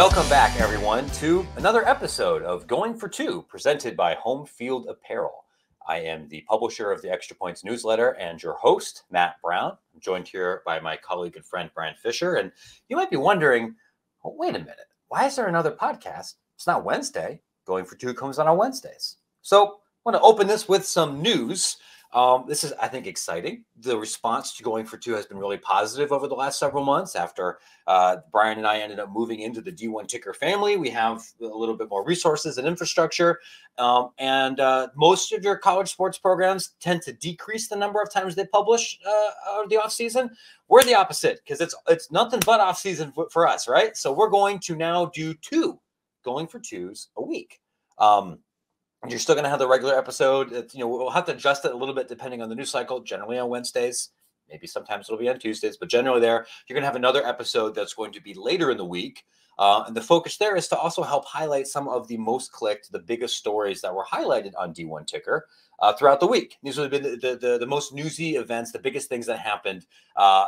Welcome back, everyone, to another episode of Going for Two, presented by Home Field Apparel. I am the publisher of the Extra Points newsletter and your host, Matt Brown. I'm joined here by my colleague and friend, Brian Fischer. And you might be wondering, well, wait a minute, why is there another podcast? It's not Wednesday. Going for Two comes out on Wednesdays. So I want to open this with some news. This is, I think, exciting. The response to Going for Two has been really positive over the last several months. After Brian and I ended up moving into the D1 Ticker family, we have a little bit more resources and infrastructure. And most of your college sports programs tend to decrease the number of times they publish over the offseason. We're the opposite because it's nothing but offseason for us, right? So we're going to now do two Going for Twos a week. You're still going to have the regular episode. We'll have to adjust it a little bit depending on the news cycle, generally on Wednesdays. Maybe sometimes it'll be on Tuesdays, but generally you're going to have another episode that's going to be later in the week. And the focus there is to also help highlight some of the most clicked, the biggest stories that were highlighted on D1 Ticker throughout the week. These would have been the most newsy events, the biggest things that happened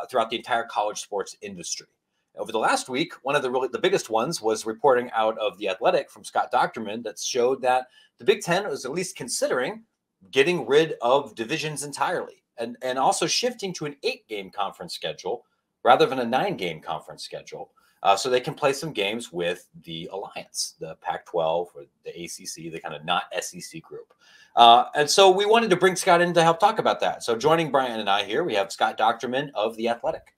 throughout the entire college sports industry. Over the last week, one of the biggest ones was reporting out of The Athletic from Scott Dochterman that showed that the Big Ten was at least considering getting rid of divisions entirely and also shifting to an 8-game conference schedule rather than a 9-game conference schedule. So they can play some games with the Alliance, the Pac-12 or the ACC, the kind of not SEC group. And so we wanted to bring Scott in to help talk about that. So joining Brian and I here, we have Scott Dochterman of The Athletic.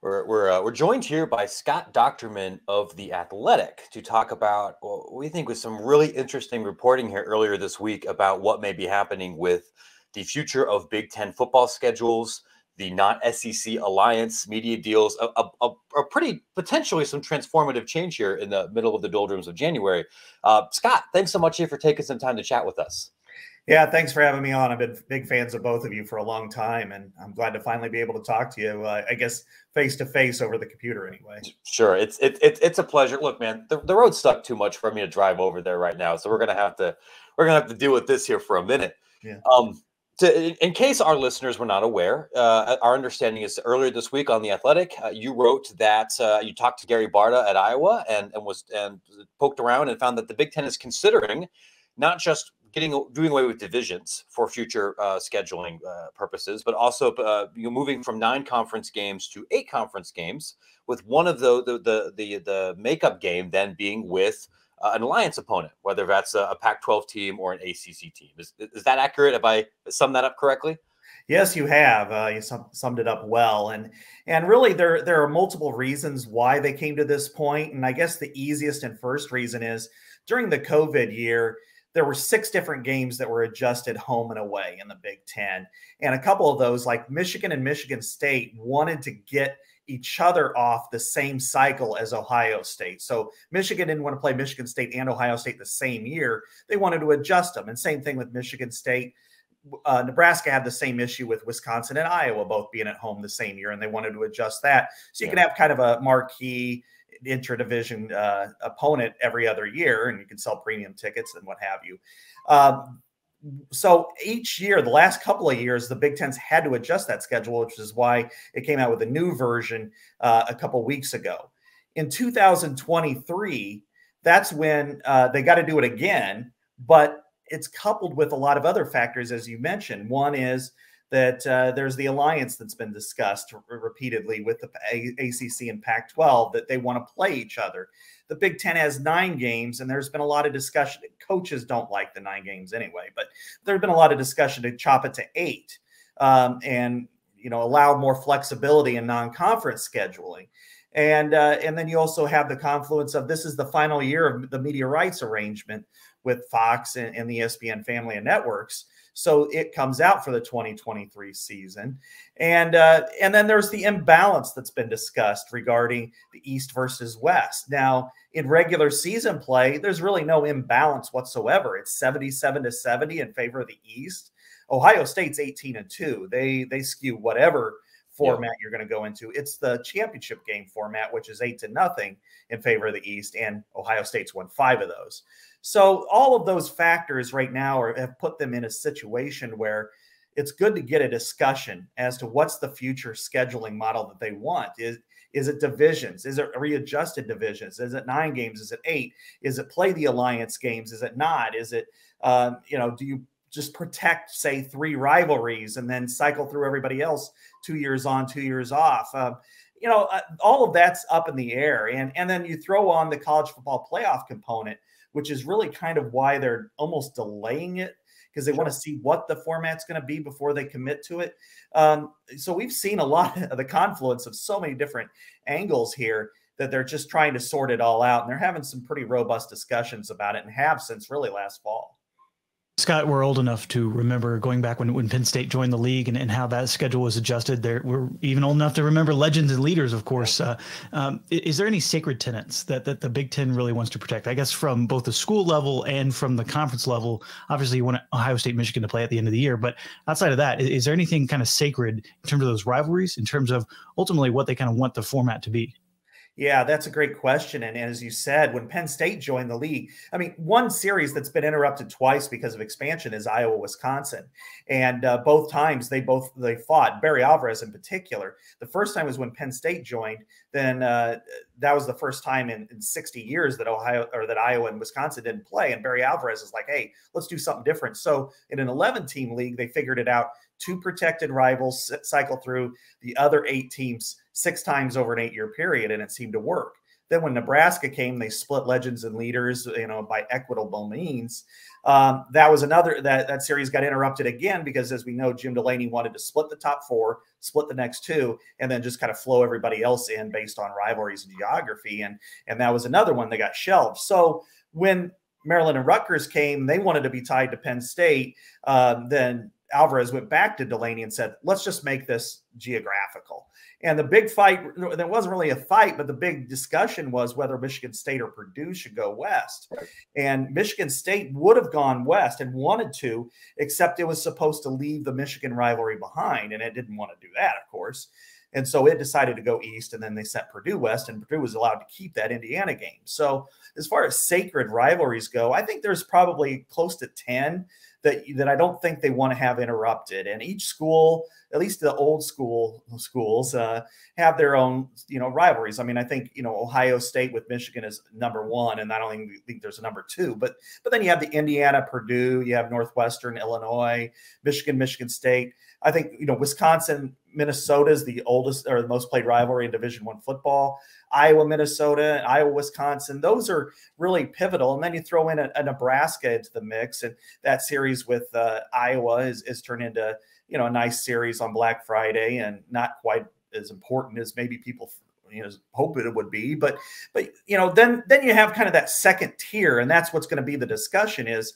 We're joined here by Scott Dochterman of The Athletic to talk about what we think was some really interesting reporting here earlier this week about what may be happening with the future of Big Ten football schedules, the non-SEC alliance media deals, a pretty potentially some transformative change here in the middle of the doldrums of January. Scott, thanks so much for taking some time to chat with us. Yeah, thanks for having me on. I've been big fans of both of you for a long time, and I'm glad to finally be able to talk to you, I guess, face-to-face over the computer anyway. Sure. It's a pleasure. Look, man, the road's stuck too much for me to drive over there right now, so we're gonna have to deal with this here for a minute. Yeah. In case our listeners were not aware, our understanding is earlier this week on The Athletic, you wrote that you talked to Gary Barta at Iowa and poked around and found that the Big Ten is considering not just doing away with divisions for future scheduling purposes, but also moving from 9 conference games to 8 conference games, with one of the makeup game then being with an alliance opponent, whether that's a Pac-12 team or an ACC team. Is that accurate? Have I summed that up correctly? Yes, you have. You summed it up well. And really, there are multiple reasons why they came to this point. And I guess the easiest and first reason is during the COVID year, there were 6 different games that were adjusted home and away in the Big Ten. And a couple of those, like Michigan and Michigan State, wanted to get each other off the same cycle as Ohio State. So Michigan didn't want to play Michigan State and Ohio State the same year. They wanted to adjust them. And same thing with Michigan State. Nebraska had the same issue with Wisconsin and Iowa both being at home the same year, and they wanted to adjust that. So you can have kind of a marquee intra-division opponent every other year, and you can sell premium tickets and what have you. So each year, the last couple of years, the Big Ten's had to adjust that schedule, which is why it came out with a new version a couple weeks ago. In 2023, that's when they got to do it again, but it's coupled with a lot of other factors, as you mentioned. One is that there's the alliance that's been discussed repeatedly with the ACC and Pac-12, that they want to play each other. The Big Ten has 9 games, and there's been a lot of discussion. Coaches don't like the 9 games anyway, but there's been a lot of discussion to chop it to 8 and allow more flexibility in non-conference scheduling. And then you also have the confluence of this is the final year of the media rights arrangement with Fox and the ESPN family of networks. So it comes out for the 2023 season. And then there's the imbalance that's been discussed regarding the East versus West. Now, in regular season play, there's really no imbalance whatsoever. It's 77-70 in favor of the East. Ohio State's 18-2. They skew whatever format you're going to go into. It's the championship game format, which is 8-0 in favor of the East, and Ohio State's won 5 of those. So all of those factors right now have put them in a situation where it's good to get a discussion as to what's the future scheduling model that they want. Is it divisions? Is it readjusted divisions? Is it 9 games? Is it 8? Is it play the alliance games? Is it not? Is it, do you just protect, say, 3 rivalries and then cycle through everybody else 2 years on, 2 years off? All of that's up in the air. And then you throw on the college football playoff component, which is really kind of why they're almost delaying it, because they want to see what the format's going to be before they commit to it. So we've seen a lot of the confluence of so many different angles here that they're just trying to sort it all out. And they're having some pretty robust discussions about it, and have since really last fall. Scott, we're old enough to remember going back when Penn State joined the league and how that schedule was adjusted. We're even old enough to remember legends and leaders, of course. Is there any sacred tenets that the Big Ten really wants to protect? I guess from both the school level and from the conference level. Obviously, you want Ohio State, Michigan to play at the end of the year. But outside of that, is there anything kind of sacred in terms of those rivalries, in terms of ultimately what they kind of want the format to be? Yeah, that's a great question. And as you said, when Penn State joined the league, I mean, one series that's been interrupted twice because of expansion is Iowa, Wisconsin. And both times they fought, Barry Alvarez in particular. The first time was when Penn State joined. Then that was the first time in 60 years that Iowa and Wisconsin didn't play. And Barry Alvarez is like, hey, let's do something different. So in an 11-team league, they figured it out. 2 protected rivals cycle through the other 8 teams 6 times over an 8-year period, and it seemed to work. Then when Nebraska came, they split legends and leaders, by equitable means. That was that series got interrupted again because, as we know, Jim Delaney wanted to split the top 4, split the next 2, and then just kind of flow everybody else in based on rivalries and geography. And that was another one that got shelved. So when Maryland and Rutgers came, they wanted to be tied to Penn State. Then Alvarez went back to Delaney and said, let's just make this geographical. And the big fight, there wasn't really a fight, but the big discussion was whether Michigan State or Purdue should go west. Right. And Michigan State would have gone west and wanted to, except it was supposed to leave the Michigan rivalry behind. And it didn't want to do that, of course. And so it decided to go east, and then they sent Purdue west, and Purdue was allowed to keep that Indiana game. So as far as sacred rivalries go, I think there's probably close to 10 that I don't think they want to have interrupted. And each school, at least the old schools, have their own, rivalries. I mean, I think, Ohio State with Michigan is number 1, and I don't even think there's a number 2. But then you have the Indiana, Purdue, you have Northwestern, Illinois, Michigan State. I think, Wisconsin, Minnesota is the oldest or the most played rivalry in Division I football. Iowa, Minnesota, Iowa, Wisconsin, those are really pivotal. And then you throw in a Nebraska into the mix, and that series with Iowa is turned into, a nice series on Black Friday, and not quite as important as maybe people hope it would be. But then you have kind of that second tier, and that's what's going to be the discussion is,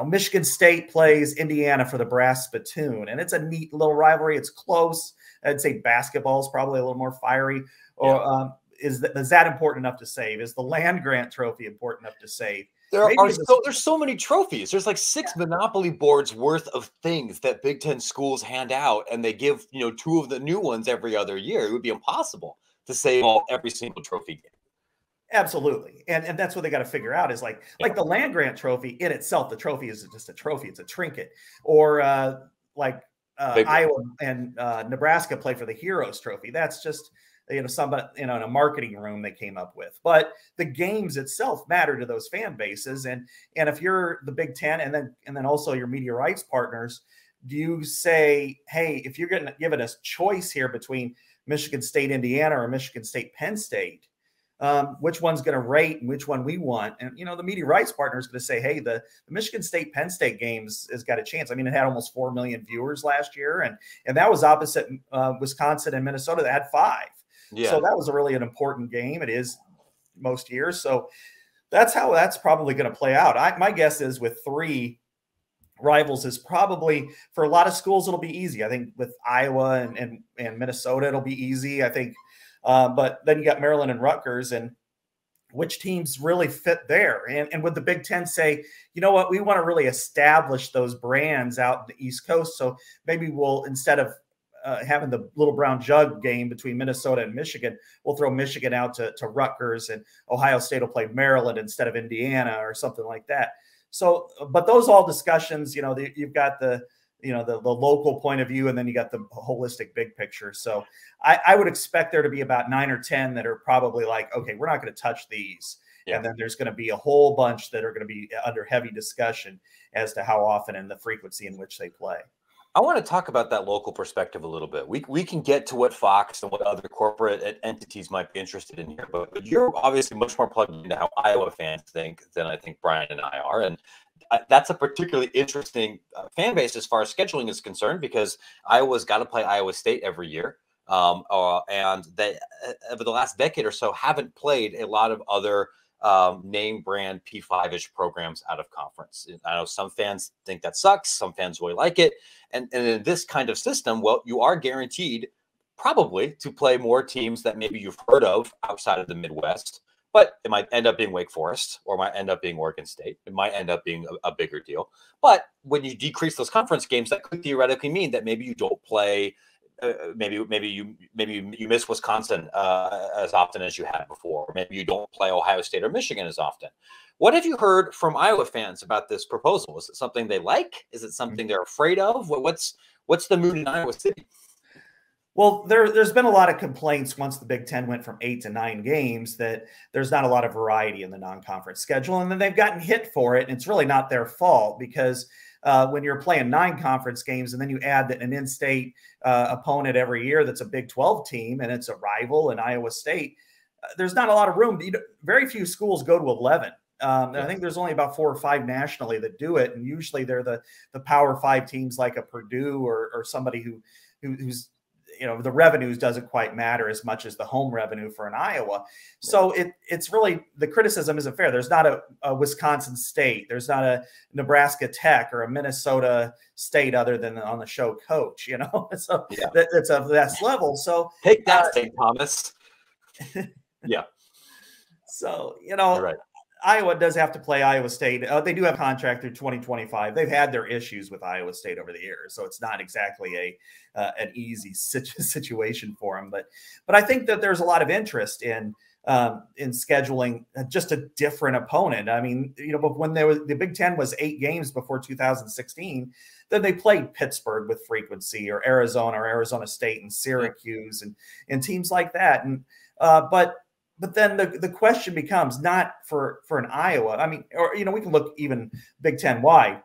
Michigan State plays Indiana for the brass spittoon, and it's a neat little rivalry. It's close. I'd say basketball is probably a little more fiery. Or is that important enough to save? Is the land grant trophy important enough to save? There's so many trophies. There's like 6 Monopoly boards worth of things that Big Ten schools hand out, and they give 2 of the new ones every other year. It would be impossible to save every single trophy game. Absolutely. And that's what they got to figure out is like the land grant trophy in itself. The trophy isn't just a trophy. It's a trinket. Or Iowa and Nebraska play for the Heroes Trophy. That's just, somebody, in a marketing room they came up with. But the games itself matter to those fan bases. And if you're the Big Ten and then also your media rights partners, do you say, hey, if you're going to give it a choice here between Michigan State, Indiana, or Michigan State, Penn State, which one's going to rate and which one we want? And, the media rights partner is going to say, hey, the Michigan State Penn State games has got a chance. I mean, it had almost 4 million viewers last year. And that was opposite Wisconsin and Minnesota that had 5. Yeah. So that was really an important game. It is most years. So that's how that's probably going to play out. My guess is with 3 rivals is probably, for a lot of schools, it'll be easy. I think with Iowa and Minnesota, it'll be easy. I think, but then you got Maryland and Rutgers, and which teams really fit there. And would the Big Ten say, you know what, we want to really establish those brands out in the East Coast. So maybe we'll, instead of having the little brown jug game between Minnesota and Michigan, we'll throw Michigan out to Rutgers, and Ohio State will play Maryland instead of Indiana or something like that. So, but those all discussions, you've got the the local point of view, and then you got the holistic big picture. So I would expect there to be about 9 or 10 that are probably like, okay, we're not going to touch these. Yeah. And then there's going to be a whole bunch that are going to be under heavy discussion as to how often and the frequency in which they play. I want to talk about that local perspective a little bit. We can get to what Fox and what other corporate entities might be interested in here, but you're obviously much more plugged into how Iowa fans think than I think Brian and I are. And that's a particularly interesting fan base as far as scheduling is concerned, because Iowa's got to play Iowa State every year. And they, over the last decade or so, haven't played a lot of other name brand P5-ish programs out of conference. I know some fans think that sucks. Some fans really like it. And in this kind of system, well, you are guaranteed probably to play more teams that maybe you've heard of outside of the Midwest, but it might end up being Wake Forest, or it might end up being Oregon State. It might end up being a bigger deal. But when you decrease those conference games, that could theoretically mean that maybe you don't play maybe you miss Wisconsin as often as you had before. Or maybe you don't play Ohio State or Michigan as often. What have you heard from Iowa fans about this proposal? Is it something they like? Is it something they're afraid of? What's the mood in Iowa City? Well, there's been a lot of complaints once the Big Ten went from 8 to 9 games that there's not a lot of variety in the non-conference schedule, and then they've gotten hit for it. And it's really not their fault, because when you're playing 9 conference games and then you add that an in-state opponent every year that's a Big 12 team and it's a rival in Iowa State, there's not a lot of room. Very few schools go to 11. I think there's only about 4 or 5 nationally that do it, and usually they're the Power 5 teams like a Purdue or somebody who's the revenues doesn't quite matter as much as the home revenue for an Iowa. So it's really, the criticism isn't fair. There's not a Wisconsin State. There's not a Nebraska Tech or a Minnesota State other than on the show Coach, So that's of that level. So take that, St. Thomas. Yeah. So, You're right. Iowa does have to play Iowa State. They do have a contract through 2025. They've had their issues with Iowa State over the years, so it's not exactly an easy situation for them. But I think that there's a lot of interest in scheduling just a different opponent. I mean, but when the Big Ten was 8 games before 2016, then they played Pittsburgh with frequency, or Arizona State and Syracuse and teams like that. And But then the question becomes not for an Iowa. I mean, or, we can look even Big Ten wide.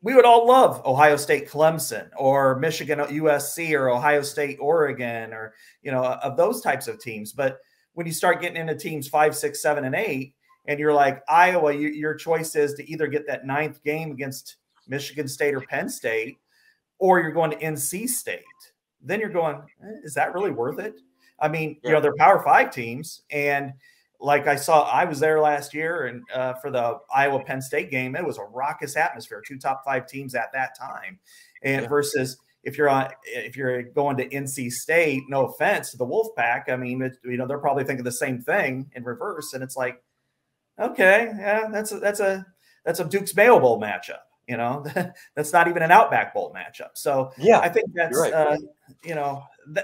We would all love Ohio State, Clemson, or Michigan, USC, or Ohio State, Oregon, or, of those types of teams. But when you start getting into teams 5, 6, 7, and 8, and you're like Iowa, your choice is to either get that 9th game against Michigan State or Penn State, or you're going to NC State. Then you're going, is that really worth it? I mean, they're Power 5 teams. And like I was there last year, and for the Iowa Penn State game, it was a raucous atmosphere, 2 top 5 teams at that time. And versus if you're going to NC State, no offense to the Wolfpack, I mean, they're probably thinking the same thing in reverse. And it's like, okay, yeah, that's a Duke's Mayo Bowl matchup. That's not even an Outback Bowl matchup. So I think that's, right.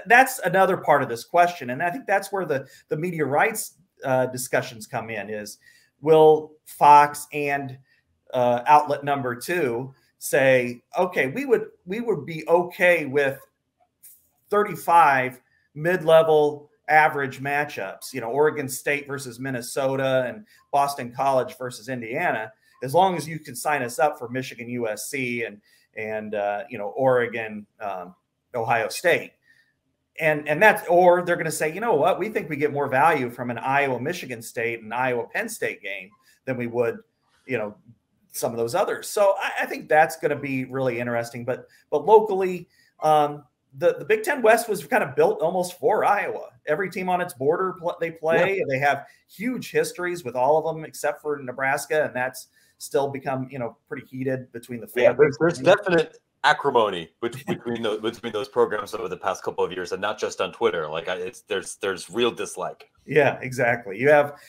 That's another part of this question. And I think that's where the media rights discussions come in, is will Fox and outlet number 2 say, okay, we would be okay with 35 mid-level average matchups, Oregon State versus Minnesota and Boston College versus Indiana, as long as you can sign us up for Michigan, USC, and Oregon, Ohio State. And that's, or they're going to say, you know what, we think we get more value from an Iowa, Michigan State and Iowa Penn State game than we would, some of those others. So I think that's going to be really interesting. But locally, the Big Ten West was kind of built almost for Iowa. Every team on its border they play. Yeah. They have huge histories with all of them except for Nebraska, and that's still become pretty heated between the families. Yeah, there's definite acrimony between those programs over the past couple of years, and not just on Twitter. Like there's real dislike. Yeah, exactly. You have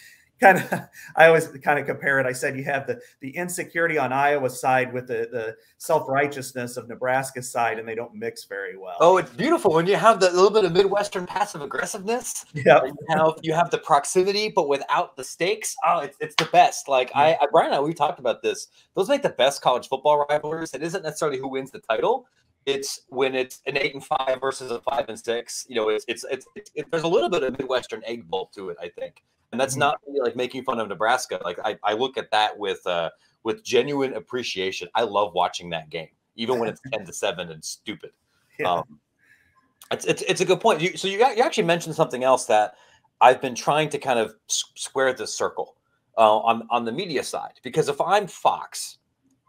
I always kind of compare it. I said you have the insecurity on Iowa's side with the self-righteousness of Nebraska's side, and they don't mix very well. Oh, it's beautiful when you have the little bit of Midwestern passive aggressiveness. Yeah, you have the proximity, but without the stakes. Oh, it's the best. Like Brian and I, we talked about this. Those make the best college football rivalries. It isn't necessarily who wins the title. It's when it's an 8-5 versus a 5-6. You know, there's a little bit of Midwestern egg bowl to it, I think, and that's not really like making fun of Nebraska. Like I look at that with genuine appreciation. I love watching that game, even when it's 10-7 and stupid. Yeah. It's a good point. So you actually mentioned something else that I've been trying to kind of square this circle on the media side, because if I'm Fox,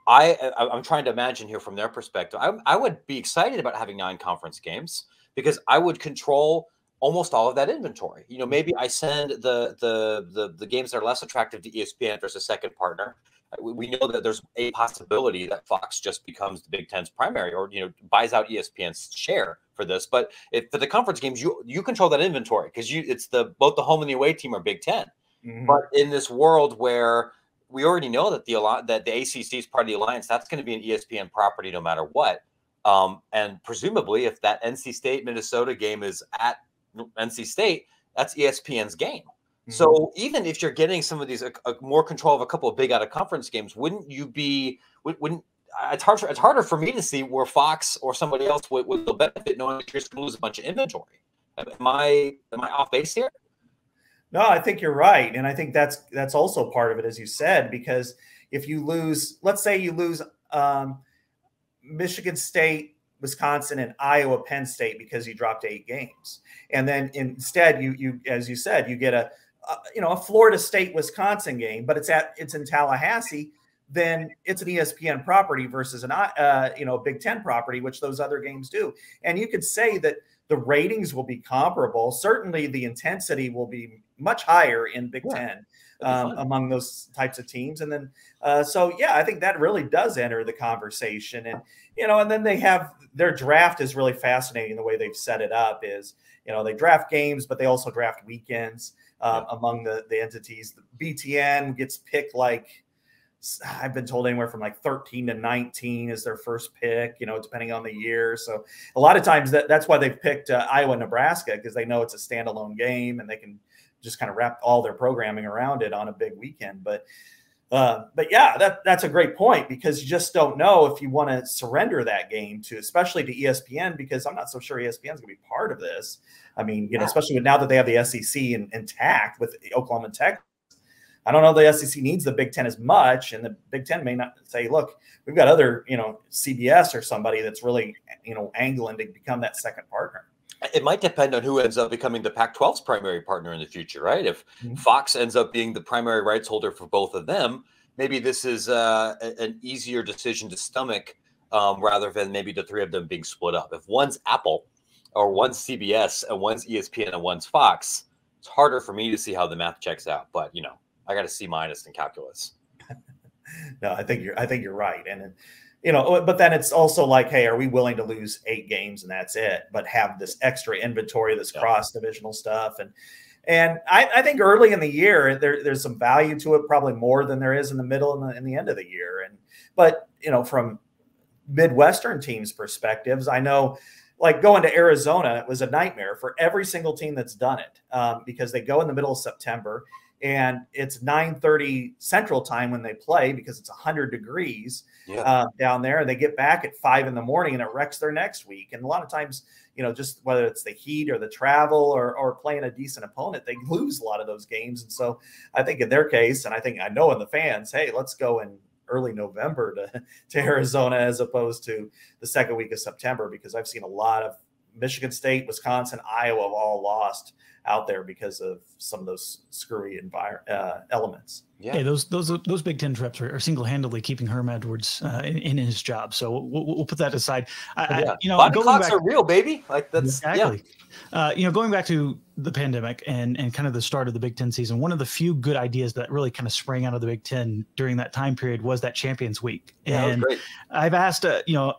I'm trying to imagine here from their perspective. I would be excited about having 9 conference games because I would control almost all of that inventory. You know, maybe I send the games that are less attractive to ESPN if there's a second partner. We know that there's a possibility that Fox just becomes the Big Ten's primary, or buys out ESPN's share for this. But for the conference games, you control that inventory because it's both the home and the away team are Big Ten. Mm-hmm. But in this world where we already know that the ACC is part of the alliance, that's going to be an ESPN property no matter what. And presumably, if that NC State Minnesota game is at NC State, that's ESPN's game. Mm-hmm. So even if you're getting some of these more control of a couple of big out of conference games, wouldn't you be? Wouldn't it's harder for me to see where Fox or somebody else would benefit knowing that you're just going to lose a bunch of inventory. Am I off base here? No, I think you're right. And I think that's also part of it, as you said, because if you lose, let's say you lose Michigan State, Wisconsin, and Iowa, Penn State because you dropped 8 games. And then instead you as you said, you get a Florida State, Wisconsin game, but it's in Tallahassee, then it's an ESPN property versus a Big Ten property, which those other games do. And you could say that the ratings will be comparable. Certainly the intensity will be much higher in Big Ten among those types of teams. And then, I think that really does enter the conversation. And, and then they have their draft is really fascinating. The way they've set it up is, they draft games, but they also draft weekends among the entities. The BTN gets picked I've been told anywhere from 13 to 19 is their first pick, depending on the year. So a lot of times that's why they've picked Iowa, Nebraska, because they know it's a standalone game and they can just kind of wrap all their programming around it on a big weekend. But yeah, that's a great point, because you just don't know if you want to surrender that game especially to ESPN, because I'm not so sure ESPN is going to be part of this. I mean, especially now that they have the SEC intact with Oklahoma and Texas. I don't know the SEC needs the Big Ten as much, and the Big Ten may not say, look, we've got other, CBS or somebody that's really, angling to become that second partner. It might depend on who ends up becoming the Pac-12's primary partner in the future, right? If Fox ends up being the primary rights holder for both of them, maybe this is an easier decision to stomach rather than maybe the 3 of them being split up. If one's Apple or one's CBS and one's ESPN and one's Fox, it's harder for me to see how the math checks out. But, I got a C- in calculus. No, I think you're right. And, but then it's also like, hey, are we willing to lose 8 games and that's it, but have this extra inventory, this cross-divisional stuff? And I think early in the year, there's some value to it, probably more than there is in the middle and the end of the year. But from Midwestern teams' perspectives, I know, going to Arizona, it was a nightmare for every single team that's done it, because they go in the middle of September. And it's 9:30 Central Time when they play, because it's 100 degrees down there. And they get back at 5 in the morning, and it wrecks their next week. And a lot of times, just whether it's the heat or the travel or playing a decent opponent, they lose a lot of those games. And so I think in their case, and I know in the fans, hey, let's go in early November to Arizona as opposed to the second week of September, because I've seen a lot of Michigan State, Wisconsin, Iowa have all lost out there because of some of those screwy elements. Yeah, hey, those Big Ten trips are single-handedly keeping Herm Edwards in his job. So we'll put that aside. Body clocks are real, baby. Like that's exactly. Going back to the pandemic and kind of the start of the Big Ten season, one of the few good ideas that really kind of sprang out of the Big Ten during that time period was that Champions Week. Yeah, and that was great. I've asked,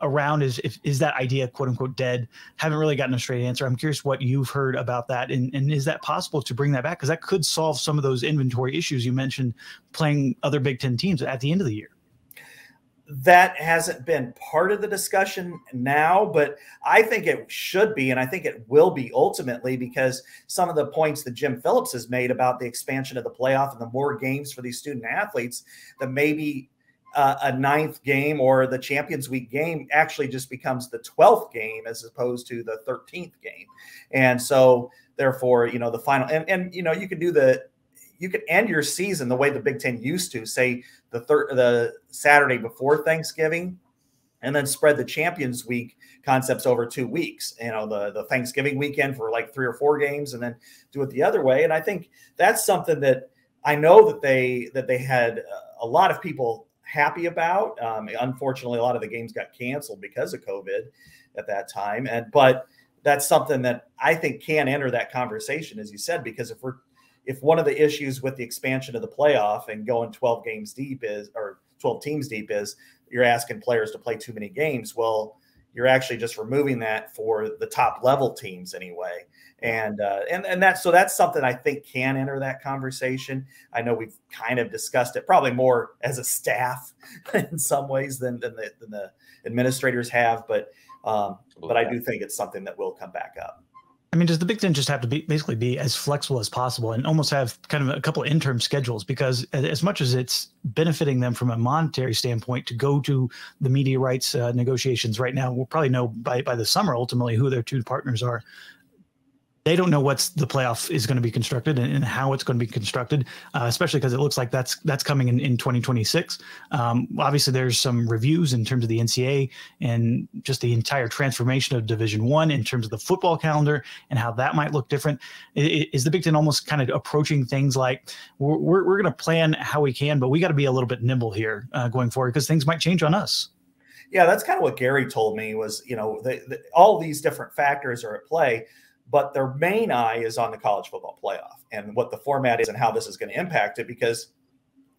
around is that idea quote unquote dead? Haven't really gotten a straight answer. I'm curious what you've heard about that, and is that possible to bring that back? Because that could solve some of those inventory issues you mentioned, playing other Big Ten teams at the end of the year. That hasn't been part of the discussion now, but I think it should be, and I think it will be ultimately, because some of the points that Jim Phillips has made about the expansion of the playoff and the more games for these student athletes, that maybe a 9th game or the Champions Week game actually just becomes the 12th game as opposed to the 13th game. And so therefore, the final, and you can do you could end your season the way the Big Ten used to, say the Saturday before Thanksgiving, and then spread the Champions Week concepts over 2 weeks. The Thanksgiving weekend for like 3 or 4 games, and then do it the other way. And I think that's something that I know that they had a lot of people happy about. Unfortunately, a lot of the games got canceled because of COVID at that time. But that's something that I think can enter that conversation, as you said, because if one of the issues with the expansion of the playoff and going 12 teams deep is you're asking players to play too many games, well, you're actually just removing that for the top level teams anyway. And that's something I think can enter that conversation. I know we've kind of discussed it probably more as a staff in some ways than the administrators have, but I do think it's something that will come back up. I mean, does the Big Ten just have to basically be as flexible as possible and almost have kind of a couple of interim schedules? Because as much as it's benefiting them from a monetary standpoint to go to the media rights negotiations right now, we'll probably know by the summer ultimately who their 2 partners are. They don't know what's the playoff is going to be constructed and how it's going to be constructed, especially because it looks like that's coming in 2026. Obviously, there's some reviews in terms of the NCAA and just the entire transformation of Division I in terms of the football calendar and how that might look different. Is the Big Ten almost kind of approaching things like we're going to plan how we can, but we got to be a little bit nimble here going forward because things might change on us? Yeah, that's kind of what Gary told me was, all these different factors are at play, but their main eye is on the college football playoff and what the format is and how this is going to impact it. Because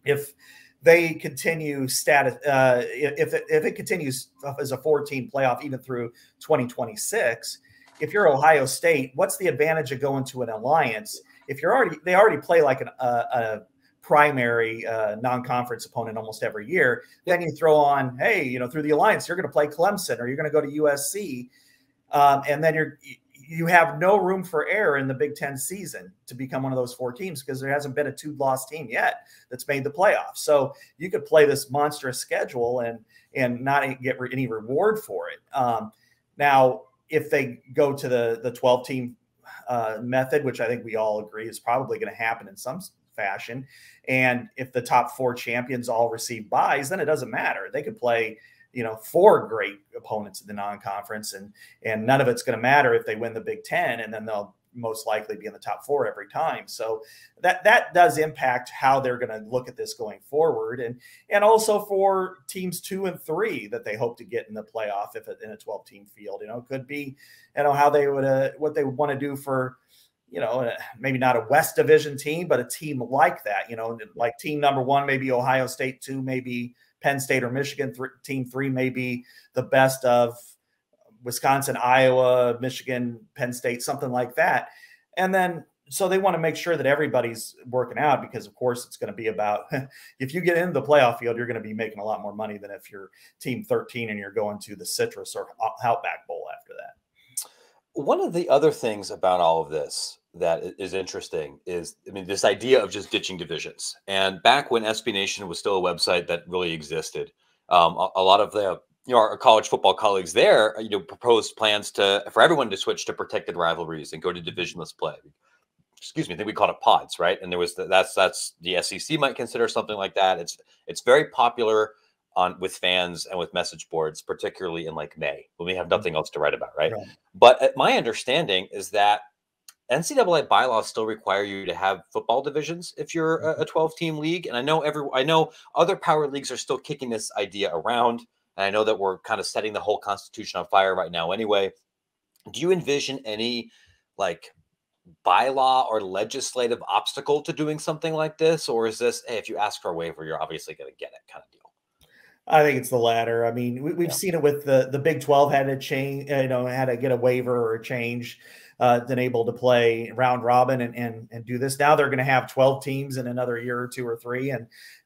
if they continue if it continues as a 4-team playoff even through 2026, if you're Ohio State, what's the advantage of going to an alliance if they already play like a primary non-conference opponent almost every year? Then you throw on, hey, through the alliance, you're going to play Clemson or you're going to go to USC, and then you have no room for error in the Big Ten season to become one of those 4 teams because there hasn't been a 2-loss team yet that's made the playoffs. So you could play this monstrous schedule and not get any reward for it. Now, if they go to the 12-team method, which I think we all agree is probably going to happen in some fashion, and if the top 4 champions all receive buys, then it doesn't matter. They could play 4 great opponents in the non-conference, and none of it's going to matter if they win the Big Ten, and then they'll most likely be in the top 4 every time. So that does impact how they're going to look at this going forward, and also for teams 2 and 3 that they hope to get in the playoff in a 12-team field. It could be how they would what they would want to do for maybe not a West Division team, but a team like that. Like team number 1 maybe Ohio State, 2 maybe Penn State or Michigan, team 3 may be the best of Wisconsin, Iowa, Michigan, Penn State, something like that. And then, so they want to make sure that everybody's working out because, of course, it's going to be about if you get into the playoff field, you're going to be making a lot more money than if you're team 13 and you're going to the Citrus or Outback Bowl after that. One of the other things about all of this that is interesting is, this idea of just ditching divisions. And back when SB Nation was still a website that really existed, a lot of the our college football colleagues there, proposed plans for everyone to switch to protected rivalries and go to divisionless play. Excuse me, I think we called it pods, right? And there was that's the SEC might consider something like that. It's very popular with fans and with message boards, particularly in like May when we have nothing else to write about, right? But my understanding is that NCAA bylaws still require you to have football divisions if you're a 12-team league. And I know other power leagues are still kicking this idea around. And I know that we're kind of setting the whole Constitution on fire right now anyway. Do you envision any like bylaw or legislative obstacle to doing something like this? Or is this, hey, if you ask for a waiver, you're obviously going to get it kind of deal? I think it's the latter. I mean, we've seen it with the Big 12 had to change, had to get a waiver or a change, then able to play round robin and do this. Now they're going to have 12 teams in another year or 2 or 3.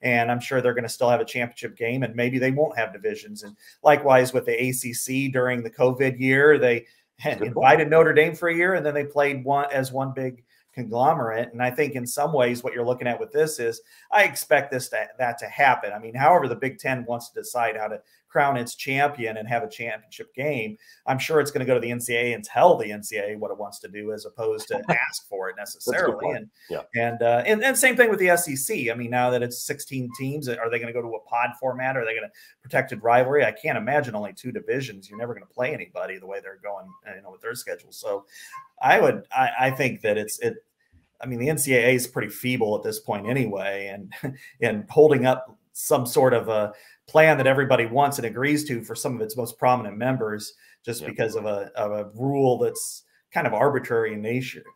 And I'm sure they're going to still have a championship game, and maybe they won't have divisions. And likewise with the ACC during the COVID year, they invited Notre Dame for a year, and then they played one big conglomerate. And I think in some ways what you're looking at with this is I expect that to happen. I mean, however the Big Ten wants to decide how to crown its champion and have a championship game, I'm sure it's going to go to the NCAA and tell the NCAA what it wants to do as opposed to ask for it necessarily. And same thing with the SEC. I mean, now that it's 16 teams, are they going to go to a pod format? Are they going to protected rivalry? I can't imagine only 2 divisions. You're never going to play anybody the way they're going, with their schedule. So I think that I mean, the NCAA is pretty feeble at this point anyway, and holding up some sort of a plan that everybody wants and agrees to for some of its most prominent members, just because of a rule that's kind of arbitrary in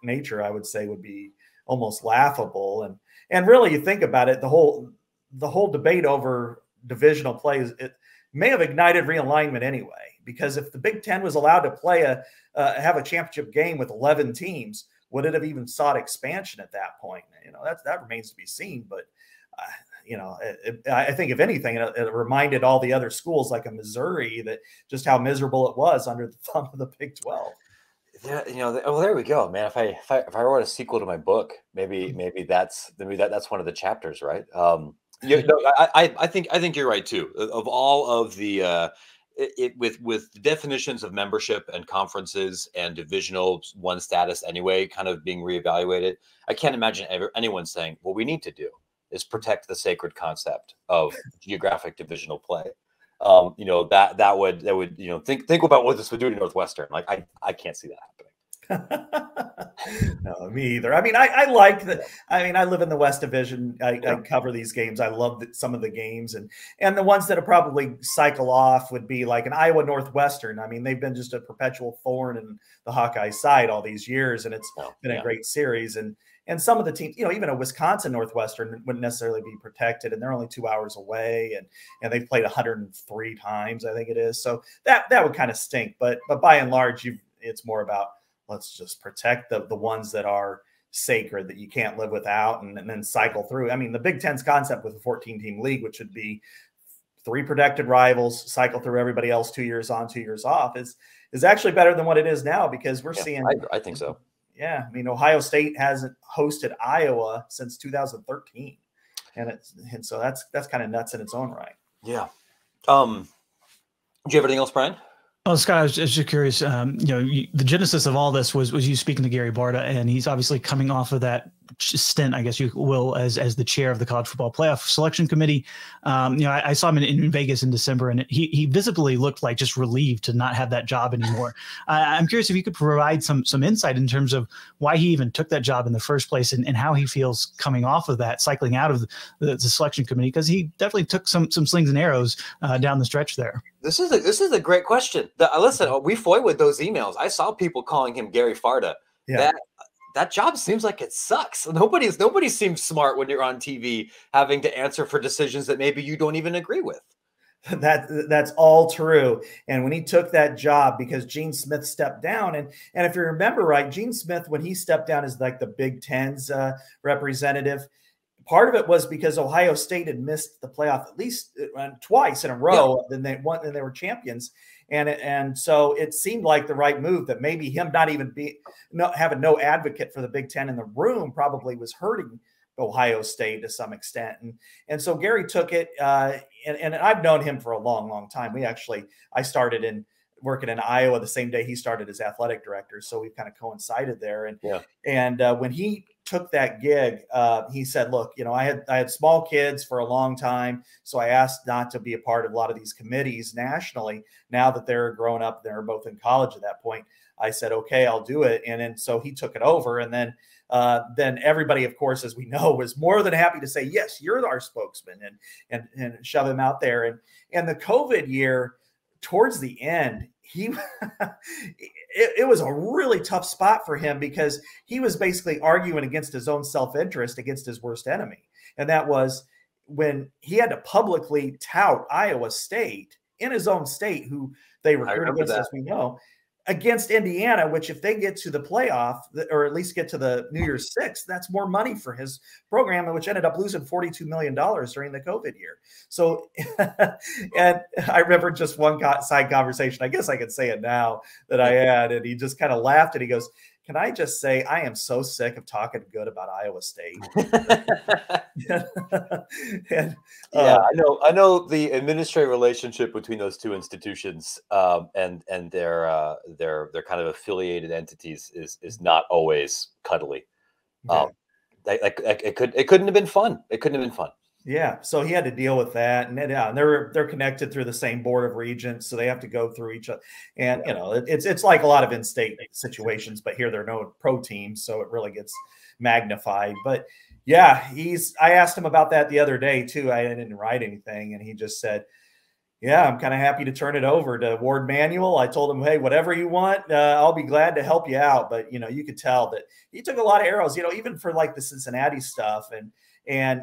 nature, I would say would be almost laughable. And really, you think about it, the whole debate over divisional plays, it may have ignited realignment anyway, because if the Big Ten was allowed to play have a championship game with 11 teams, would it have even sought expansion at that point? That remains to be seen. But I think if anything, it reminded all the other schools like a Missouri that just how miserable it was under the thumb of the Big 12. Yeah, well, there we go, man. If I wrote a sequel to my book, maybe that's one of the chapters, right? I think you're right too. Of all of the with definitions of membership and conferences and divisional one status anyway, kind of being reevaluated, I can't imagine anyone saying, "What we need to do is protect the sacred concept of geographic divisional play." That would think about what this would do to Northwestern. Like I can't see that happening. No, me either. I mean, I like that. I mean, I live in the West Division. I cover these games. I love some of the games, and the ones that are probably cycle off would be like an Iowa Northwestern. I mean, they've been just a perpetual thorn in the Hawkeye side all these years, and it's been a great series. And some of the teams, even a Wisconsin Northwestern wouldn't necessarily be protected, and they're only 2 hours away, and they've played 103 times, I think it is. So that would kind of stink. But by and large, it's more about let's just protect the ones that are sacred that you can't live without, and then cycle through. I mean, the Big Ten's concept with a 14-team league, which would be 3 protected rivals, cycle through everybody else 2 years on, 2 years off, is actually better than what it is now, because we're seeing. I think so. Yeah, I mean, Ohio State hasn't hosted Iowa since 2013, and so that's kind of nuts in its own right. Yeah. Do you have anything else, Brian? Oh, Scott, I was just curious. The genesis of all this was you speaking to Gary Barta, and he's obviously coming off of that stint, I guess you will, as the chair of the College Football Playoff Selection Committee. I saw him in Vegas in December, and he visibly looked like just relieved to not have that job anymore. I'm curious if you could provide some insight in terms of why he even took that job in the first place, and how he feels coming off of that, cycling out of the selection committee, because he definitely took some slings and arrows down the stretch there. This is a great question. Listen, we foiled with those emails. I saw people calling him Gary Farta. Yeah. That job seems like it sucks. Nobody seems smart when you're on TV having to answer for decisions that maybe you don't even agree with. That's all true. And when he took that job, because Gene Smith stepped down, and if you remember right, Gene Smith, when he stepped down as like the Big Ten's representative, part of it was because Ohio State had missed the playoff at least twice in a row. Then they won, and they were champions. And so it seemed like the right move, that maybe him not even having no advocate for the Big Ten in the room probably was hurting Ohio State to some extent. And so Gary took it, and I've known him for a long, long time. I started working in Iowa the same day he started as athletic director, so we kind of coincided there. And when he took that gig, he said, look, I had small kids for a long time, so I asked not to be a part of a lot of these committees nationally. Now that they're grown up, they're both in college at that point, I said, okay, I'll do it. And then so he took it over, and then everybody, of course, as we know, was more than happy to say, yes, you're our spokesman, and shove him out there. And the COVID year, towards the end, it was a really tough spot for him, because he was basically arguing against his own self-interest, against his worst enemy. And that was when he had to publicly tout Iowa State, in his own state, who they recruited against, as we know, against Indiana, which if they get to the playoff, or at least get to the New Year's Six, that's more money for his program, which ended up losing $42 million during the COVID year. So, and I remember just one side conversation, I guess I could say it now, that I had, and he just kind of laughed, and he goes, can I just say, I am so sick of talking good about Iowa State. And, I know the administrative relationship between those two institutions and their kind of affiliated entities is not always cuddly. It couldn't have been fun. It couldn't have been fun. Yeah, so he had to deal with that, and they're connected through the same board of regents, so they have to go through each other. And it's like a lot of in-state situations, but here there are no pro teams, so it really gets magnified. But yeah, I asked him about that the other day too. I didn't write anything, and he just said, yeah, I'm kind of happy to turn it over to Ward Manuel. I told him, hey, whatever you want, I'll be glad to help you out. But you could tell that he took a lot of arrows, even for like the Cincinnati stuff, and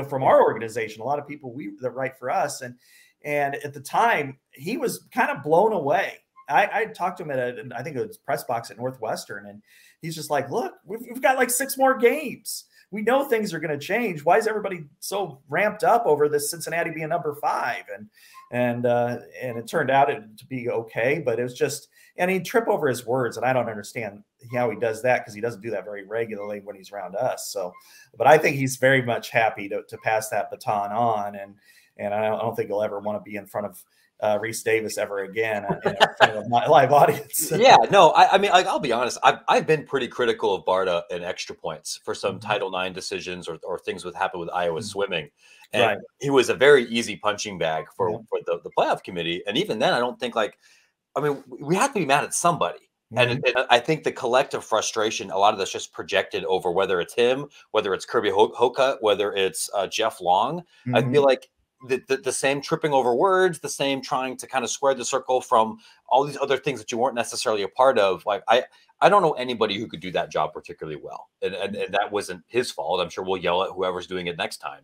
from our organization, a lot of people that write for us. And at the time, he was kind of blown away. I talked to him at I think it was press box at Northwestern, and he's just like, look, we've got like 6 more games. We know things are going to change. Why is everybody so ramped up over this Cincinnati being number 5? And it turned out to be okay, but it was just, and he'd trip over his words, and I don't understand how he does that, because he doesn't do that very regularly when he's around us. So, but I think he's very much happy to pass that baton on, and I don't think he'll ever want to be in front of Reese Davis ever again in front of my live audience. Yeah, no, I mean, I'll be honest. I've been pretty critical of Barta and Extra Points for some Title IX decisions or things that happened with Iowa swimming. And he was a very easy punching bag for the playoff committee. And even then, I don't think we have to be mad at somebody. And I think the collective frustration, a lot of that's just projected over whether it's him, whether it's Kirby Hoka, whether it's Jeff Long. I feel like the same tripping over words, the same trying to kind of square the circle from all these other things that you weren't necessarily a part of. Like I don't know anybody who could do that job particularly well, and that wasn't his fault. I'm sure we'll yell at whoever's doing it next time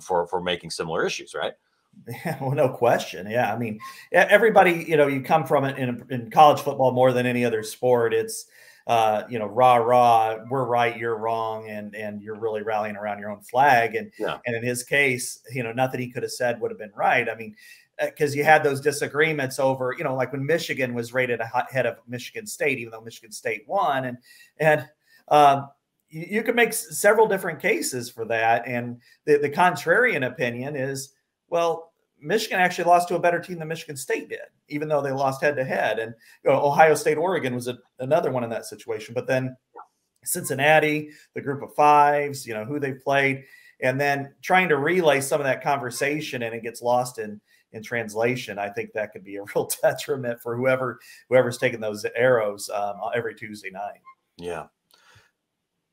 for making similar issues, right? Yeah, well, no question. Yeah, I mean, everybody, you come from it in college football more than any other sport. It's rah, we're right, you're wrong, and you're really rallying around your own flag. And in his case, nothing he could have said would have been right. I mean, because you had those disagreements over, like when Michigan was rated ahead of Michigan State, even though Michigan State won, and you could make several different cases for that. And the contrarian opinion is, well, Michigan actually lost to a better team than Michigan State did, even though they lost head-to-head. And Ohio State, Oregon was another one in that situation. But then Cincinnati, the group of fives, who they played, and then trying to relay some of that conversation, and it gets lost in translation. I think that could be a real detriment for whoever's taking those arrows every Tuesday night. Yeah.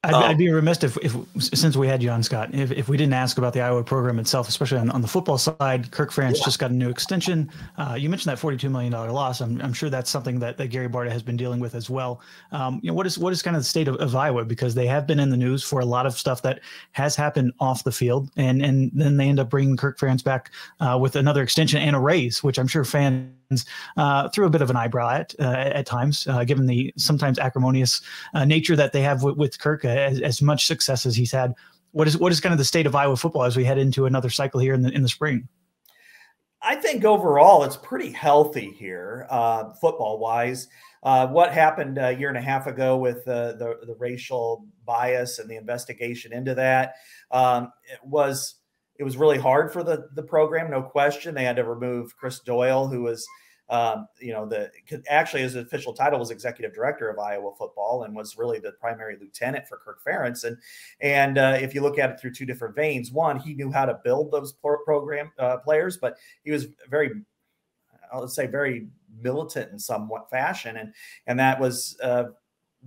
I'd be remiss if since we had you on, Scott, if we didn't ask about the Iowa program itself, especially on the football side. Kirk Ferentz just got a new extension. You mentioned that $42 million loss. I'm sure that's something that Gary Barta has been dealing with as well. What is kind of the state of Iowa, because they have been in the news for a lot of stuff that has happened off the field, and then they end up bringing Kirk Ferentz back with another extension and a raise, which I'm sure fans threw a bit of an eyebrow at times, given the sometimes acrimonious nature that they have with Kirk. As much success as he's had, what is kind of the state of Iowa football as we head into another cycle here in the spring? I think overall it's pretty healthy here, football wise. What happened a year and a half ago with the racial bias and the investigation into that, it was really hard for the program, no question. They had to remove Chris Doyle, who was Actually his official title was executive director of Iowa football and was really the primary lieutenant for Kirk Ferentz. And if you look at it through two different veins, one, he knew how to build those program players, but he was very militant in somewhat fashion. And that was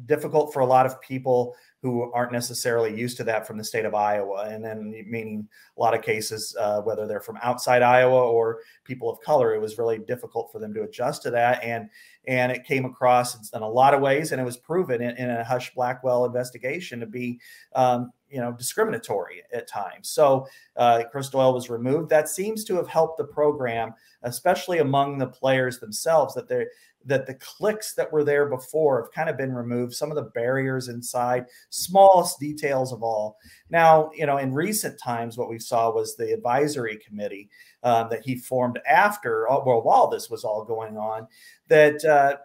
difficult for a lot of people who aren't necessarily used to that from the state of Iowa. And then meaning a lot of cases, whether they're from outside Iowa or people of color, it was really difficult for them to adjust to that. And it came across in a lot of ways, and it was proven in a Hush Blackwell investigation to be, discriminatory at times. So Chris Doyle was removed. That seems to have helped the program, especially among the players themselves, that the cliques that were there before have kind of been removed. Some of the barriers inside, smallest details of all. Now, in recent times, what we saw was the advisory committee that he formed while this was all going on, that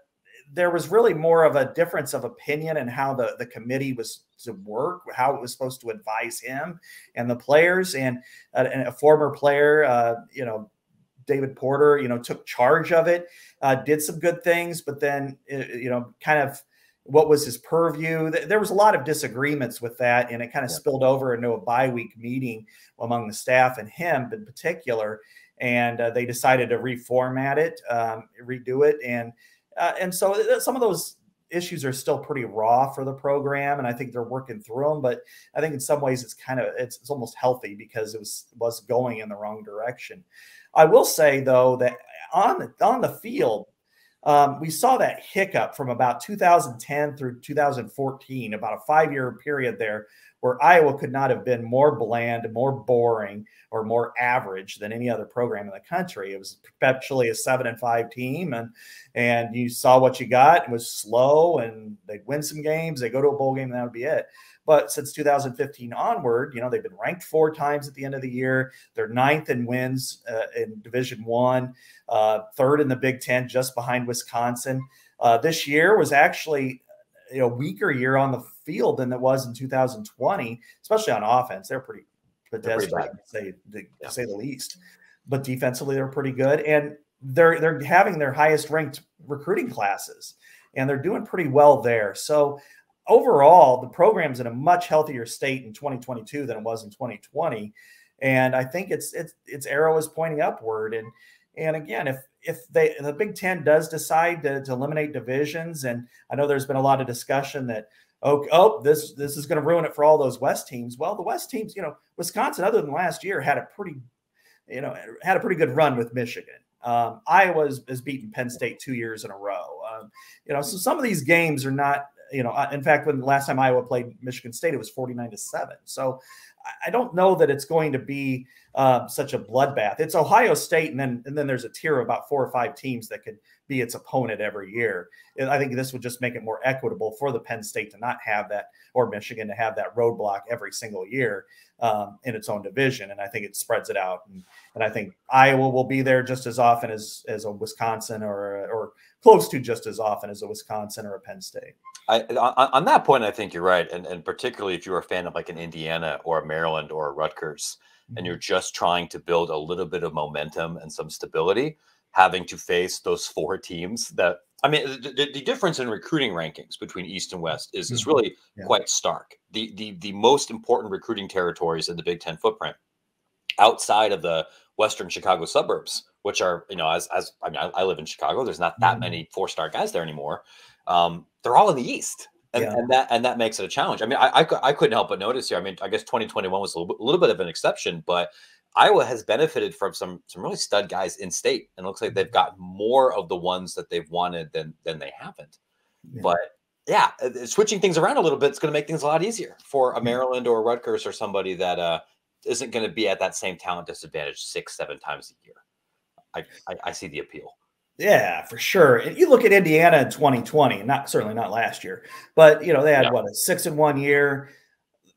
there was really more of a difference of opinion in how the committee was to work, how it was supposed to advise him and the players. And a former player, David Porter, took charge of it, did some good things, but then, kind of what was his purview. There was a lot of disagreements with that, and it kind of spilled over into a bi-week meeting among the staff and him in particular. And they decided to reformat it, redo it. And so some of those issues are still pretty raw for the program, and I think they're working through them. But I think in some ways it's almost healthy because it was going in the wrong direction. I will say, though, that on the field, we saw that hiccup from about 2010 through 2014, about a 5-year period there, where Iowa could not have been more bland, more boring, or more average than any other program in the country. It was perpetually a 7-5 team, and you saw what you got. It was slow, and they'd win some games, they go to a bowl game, and that would be it. But since 2015 onward, they've been ranked 4 times at the end of the year. They're 9th in wins in Division I, 3rd in the Big Ten, just behind Wisconsin. This year was actually a weaker year on the field than it was in 2020, especially on offense. They're pretty pedestrian, to say the least. But defensively, they're pretty good, and they're having their highest ranked recruiting classes, and they're doing pretty well there. So overall, the program's in a much healthier state in 2022 than it was in 2020, and I think its arrow is pointing upward. And again, if the Big Ten does decide to eliminate divisions, and I know there's been a lot of discussion that this is going to ruin it for all those West teams. Well, the West teams, Wisconsin, other than last year, had a pretty good run with Michigan. Iowa has beaten Penn State 2 years in a row. So some of these games are not. In fact, when the last time Iowa played Michigan State, it was 49-7. So I don't know that it's going to be such a bloodbath. It's Ohio State, and then there's a tier of about 4 or 5 teams that could be its opponent every year. And I think this would just make it more equitable for the Penn State to not have that, or Michigan to have that roadblock every single year in its own division. And I think it spreads it out. And I think Iowa will be there just as often as a Wisconsin, or close to just as often as a Wisconsin or a Penn State. On that point, I think you're right. And particularly if you're a fan of like an Indiana or a Maryland or a Rutgers, and you're just trying to build a little bit of momentum and some stability, having to face those 4 teams that, the difference in recruiting rankings between East and West is really quite stark. The most important recruiting territories in the Big Ten footprint outside of the Western Chicago suburbs, which are, I live in Chicago. There's not that many 4-star guys there anymore. They're all in the East, and that makes it a challenge. I couldn't help but notice here. I guess 2021 was a little bit of an exception, but Iowa has benefited from some really stud guys in state, and it looks like they've got more of the ones that they've wanted than they haven't. Yeah. But switching things around a little bit is going to make things a lot easier for a Maryland or a Rutgers or somebody that isn't going to be at that same talent disadvantage 6-7 times a year. I see the appeal. Yeah, for sure. And you look at Indiana in 2020, certainly not last year, but they had a 6-1 year.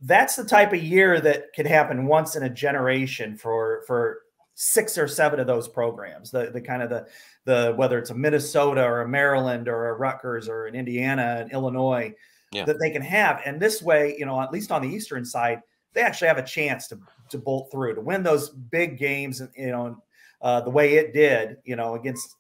That's the type of year that could happen once in a generation for 6 or 7 of those programs. The kind of the whether it's a Minnesota or a Maryland or a Rutgers or an Indiana and Illinois that they can have. And this way, at least on the Eastern side, they actually have a chance to bolt through, to win those big games, the way it did, against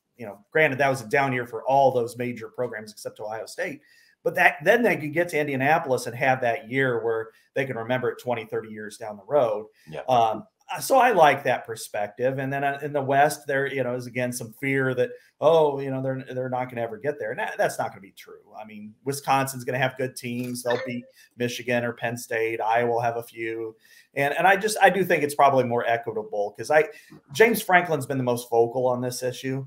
granted that was a down year for all those major programs except Ohio State, but then they could get to Indianapolis and have that year where they can remember it 20, 30 years down the road. Yeah. So I like that perspective. And then in the West, there, is again some fear that, they're not going to ever get there. And that's not going to be true. I mean, Wisconsin's going to have good teams. They'll beat Michigan or Penn State. Iowa will have a few. And I do think it's probably more equitable because James Franklin's been the most vocal on this issue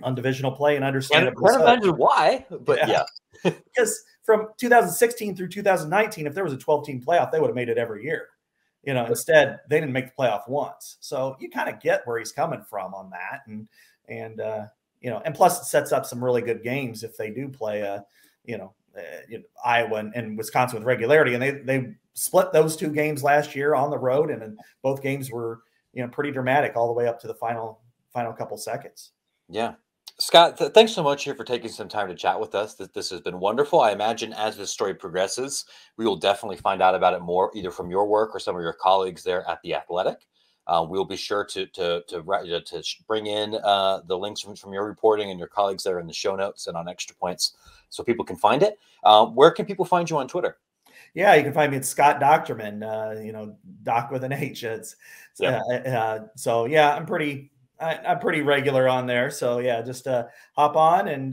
on divisional play, and understandably so. Imagine why, but yeah. Because from 2016 through 2019, if there was a 12-team playoff, they would have made it every year. Instead they didn't make the playoff once. So you kind of get where he's coming from on that. And plus it sets up some really good games if they do play Iowa and Wisconsin with regularity. And they split those two games last year on the road. And then both games were, pretty dramatic all the way up to the final couple seconds. Yeah. Scott, thanks so much here for taking some time to chat with us. This has been wonderful. I imagine as this story progresses, we will definitely find out about it more, either from your work or some of your colleagues there at The Athletic. We'll be sure to bring in the links from your reporting and your colleagues there in the show notes and on Extra Points so people can find it. Where can people find you on Twitter? Yeah, you can find me at Scott Dochterman, Doc with an H. So yeah, I'm pretty regular on there. So yeah, just hop on and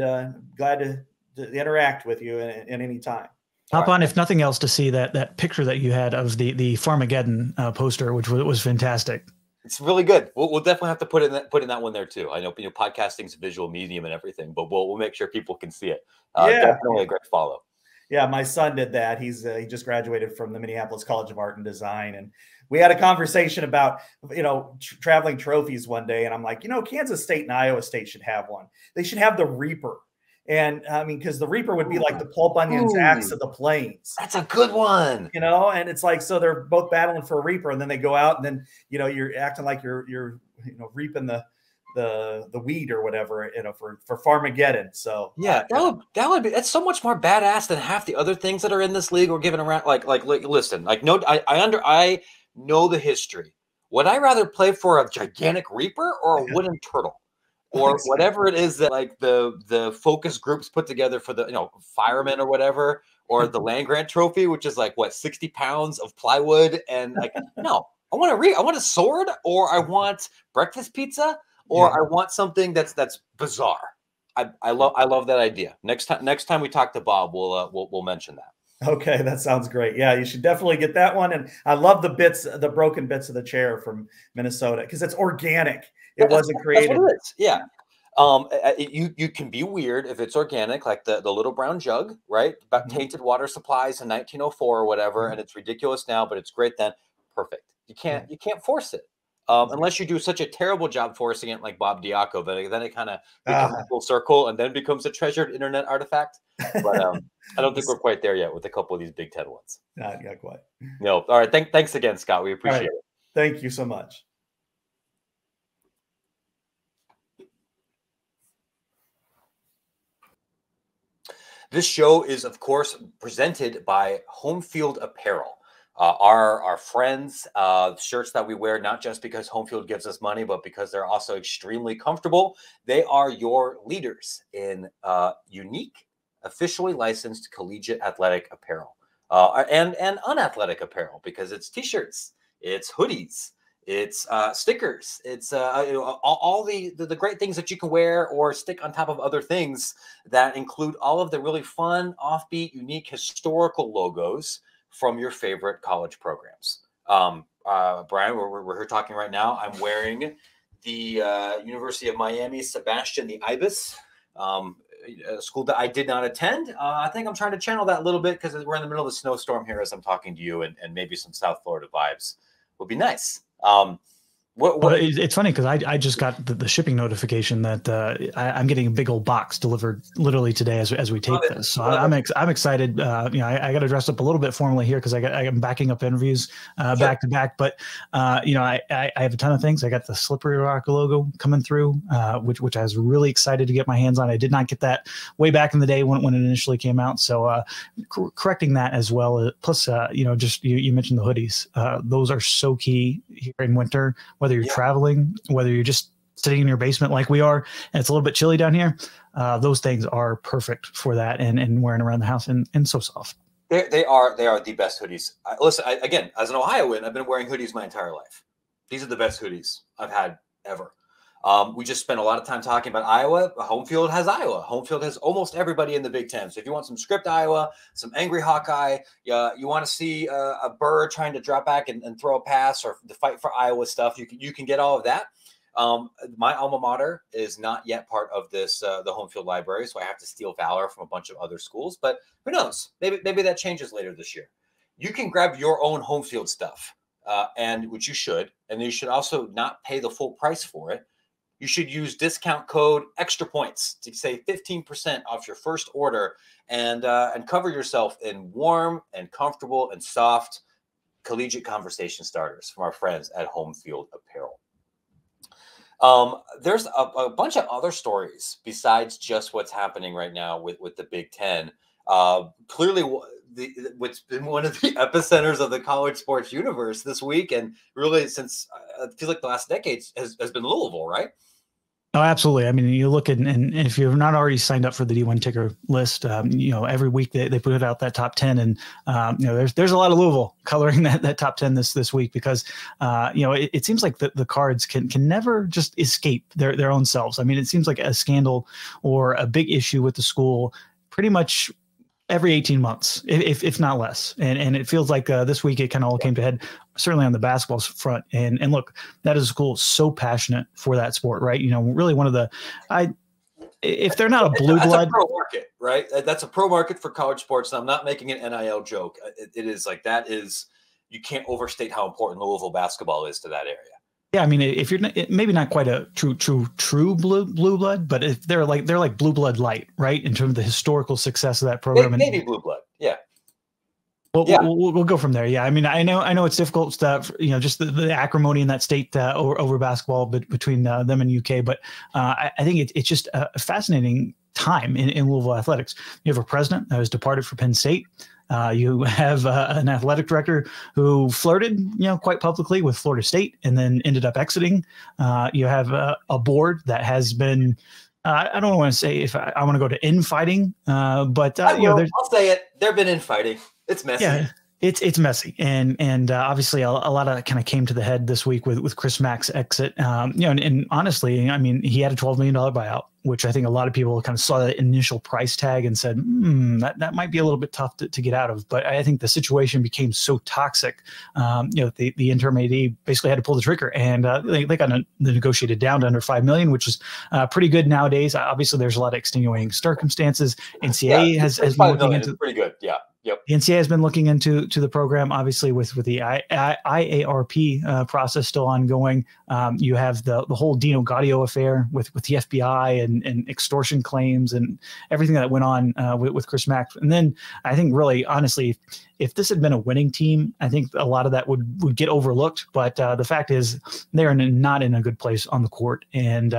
glad to interact with you at any time. Hop on, if nothing else, to see that picture that you had of the Farmageddon poster, which was fantastic. It's really good. We'll definitely have to put in that one there too. I know podcasting's a visual medium and everything, but we'll make sure people can see it. Definitely a great follow. Yeah, my son did that. He just graduated from the Minneapolis College of Art and Design, and we had a conversation about traveling trophies one day, and I'm like, Kansas State and Iowa State should have one. They should have the Reaper. And I mean, because the Reaper would be like the Paul Bunyan's axe of the plains. That's a good one. And it's like, so they're both battling for a Reaper, and then they go out, and then you're acting like you're reaping the weed or whatever, for Farmageddon. So yeah, that would be, that's so much more badass than half the other things that are in this league or given around. Like listen, I know the history. Would I rather play for a gigantic Reaper or a wooden turtle? Or whatever it is that like the focus groups put together for the firemen or whatever, or the land grant trophy, which is like 60 pounds of plywood, and no, I want a sword, or I want breakfast pizza, or I want something that's bizarre. I love that idea. Next time we talk to Bob, we'll mention that. Okay, that sounds great. Yeah, you should definitely get that one. And I love the broken bits of the chair from Minnesota because it's organic. It wasn't created. That's what it is. Yeah. You can be weird if it's organic, like the little brown jug, right? About tainted water supplies in 1904 or whatever, and it's ridiculous now, but it's great then. Perfect. You can't force it. Unless you do such a terrible job forcing it like Bob Diaco, then it kind of becomes a full circle and then becomes a treasured internet artifact. But I don't think we're quite there yet with a couple of these Big Ten ones. Not quite. No. All right. Thanks again, Scott. We appreciate it. Thank you so much. This show is, of course, presented by Home Field Apparel. Our friends, shirts that we wear, not just because Home Field gives us money, but because they're also extremely comfortable. They are your leaders in unique, officially licensed collegiate athletic apparel and unathletic apparel, because it's T-shirts, it's hoodies, it's stickers, it's all the great things that you can wear or stick on top of other things that include all of the really fun, offbeat, unique, historical logos from your favorite college programs. Brian, we're here talking right now. I'm wearing the University of Miami Sebastian the Ibis, a school that I did not attend. I think I'm trying to channel that a little bit because we're in the middle of a snowstorm here as I'm talking to you, and maybe some South Florida vibes would be nice. It's funny because I just got the shipping notification that I'm getting a big old box delivered literally today as we tape this. So I'm excited. I got to dress up a little bit formally here because I'm backing up interviews back to back. But I have a ton of things. I got the Slippery Rock logo coming through, which I was really excited to get my hands on. I did not get that way back in the day when it initially came out. So correcting that as well. Plus, just you mentioned the hoodies. Those are so key here in winter. Whether you're traveling, whether you're just sitting in your basement like we are, and it's a little bit chilly down here, those things are perfect for that, and wearing around the house, and so soft. They are the best hoodies. Listen, again, as an Ohioan, I've been wearing hoodies my entire life. These are the best hoodies I've had ever. We just spent a lot of time talking about Iowa. Home field has Iowa. Home field has almost everybody in the Big Ten. So if you want some script Iowa, some angry Hawkeye, you want to see a Burr trying to drop back and throw a pass, or the fight for Iowa stuff, you can get all of that. My alma mater is not yet part of this, the home field library, so I have to steal valor from a bunch of other schools, but who knows? Maybe that changes later this year. You can grab your own home field stuff, and which you should, and you should also not pay the full price for it. You should use discount code Extra Points to save 15% off your first order, and cover yourself in warm and comfortable and soft collegiate conversation starters from our friends at Home Field Apparel. There's a bunch of other stories besides just what's happening right now with the Big Ten. Clearly, what's been one of the epicenters of the college sports universe this week, and really since it feels like the last decade, has been Louisville, right? Oh, absolutely. I mean, you look at, and if you're not already signed up for the D1 ticker list, every week they put out that top 10, and there's a lot of Louisville coloring that top 10 this week, because it seems like the Cards can never just escape their own selves. I mean, it seems like a scandal or a big issue with the school pretty much every 18 months, if not less. And it feels like this week it kind of all came to head, certainly on the basketball front. And look, that is a school so passionate for that sport, right? Really one of the, if they're not a blue blood. That's a pro market, right? That's a pro market for college sports. And I'm not making an NIL joke. It is like, you can't overstate how important Louisville basketball is to that area. Yeah, I mean, if you're not, maybe not quite a true blue blood, but if they're like blue blood light, right? In terms of the historical success of that program, maybe blue blood, yeah. We'll go from there. Yeah, I mean, I know it's difficult stuff, just the acrimony in that state over basketball between them and UK, but I think it's just a fascinating time in Louisville athletics. You have a president that has departed for Penn State. You have an athletic director who flirted, quite publicly with Florida State and then ended up exiting. You have a board that has been, I don't want to say if I want to go to infighting, but I'll say it. They've been infighting. It's messy. Yeah, it's messy, and obviously a lot of that kind of came to the head this week with Chris Mack's exit. And honestly, I mean, he had a $12 million buyout, which I think a lot of people kind of saw that initial price tag and said, that might be a little bit tough to get out of. But I think the situation became so toxic, the interim AD basically had to pull the trigger, and they got the negotiated down to under $5 million, which is pretty good nowadays. Obviously, there's a lot of extenuating circumstances. NCAA has been looking into pretty good, yeah. Yep. The NCAA has been looking into the program, obviously, with the IARP process still ongoing. You have the whole Dino Gaudio affair with the FBI and extortion claims and everything that went on with Chris Mack. And then I think, really, honestly, if this had been a winning team, I think a lot of that would get overlooked. But the fact is, they're not in a good place on the court. And